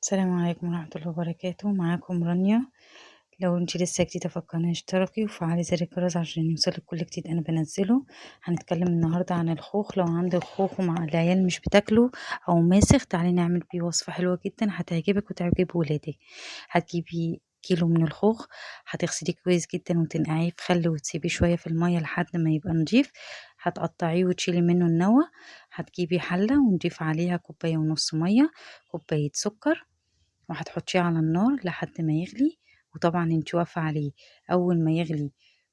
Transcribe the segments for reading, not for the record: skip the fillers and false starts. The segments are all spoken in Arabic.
السلام عليكم ورحمة الله وبركاته. معاكم رانيا. لو انت لسه جديدة فكرني اشتركي وفعلي زر الجرس عشان يوصلك كل جديد انا بنزله. هنتكلم النهاردة عن الخوخ. لو عندك خوخ ومع العيال مش بتاكله او ماسخ، تعالي نعمل بيه وصفة حلوة جدا هتعجبك وتعجب ولادك. هتجيبي كيلو من الخوخ، هتغسليه كويس جدا وتنقعيه في خل وتسيبيه شوية في المية لحد ما يبقى نضيف. هتقطعيه وتشيلي منه النوى. هتجيبي حلة ونضيف عليها كوباية ونص مية، كوباية سكر، وهتحطيه على النار لحد ما يغلي. وطبعا انت واقفة عليه. اول ما يغلي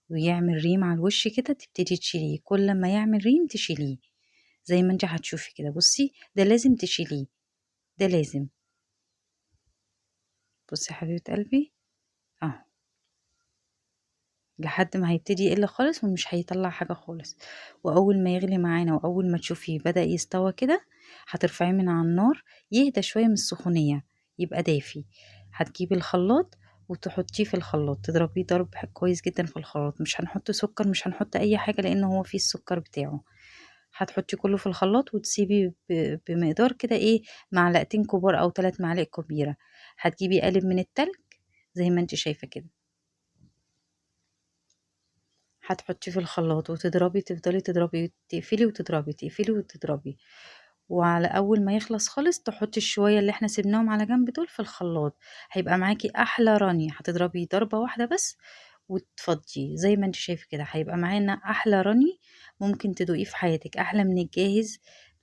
ويعمل ريم على الوش كده تبتدي تشيليه، كل ما يعمل ريم تشيليه زي ما انت هتشوفي كده. بصي ده لازم تشيليه، ده لازم. بصي يا حبيبة قلبي اهو، لحد ما هيبتدي يقل خالص ومش هيطلع حاجة خالص. واول ما يغلي معانا واول ما تشوفيه بدأ يستوى كده هترفعيه من على النار، يهدى شوية من السخونية، يبقى دافي. هتجيبي الخلاط وتحطيه في الخلاط، تضربيه ضرب كويس جدا في الخلاط. مش هنحط سكر، مش هنحط اي حاجة لان هو فيه السكر بتاعه. هتحطي كله في الخلاط وتسيبي بمقدار كده ايه، معلقتين كبار او 3 معالق كبيرة. هتجيبي قالب من التلج زي ما انت شايفة كده، هتحطيه في الخلاط وتضربي، تفضلي تضربي، تقفلي وتضربي، تقفلي وتضربي. وعلى اول ما يخلص خالص تحطي الشويه اللي احنا سيبناهم على جنب دول في الخلاط. هيبقى معاكي احلى راني. هتضربي ضربه واحده بس وتفضيه زي ما انت شايفه كده، هيبقى معانا احلى راني ممكن تدوقيه في حياتك، احلى من الجاهز.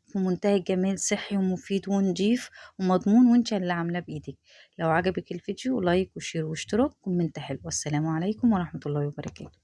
في منتهى الجمال، صحي ومفيد ونضيف ومضمون، وانت اللي عاملاه بايدك. لو عجبك الفيديو لايك وشير واشتراك، كومنت حلو. والسلام عليكم ورحمه الله وبركاته.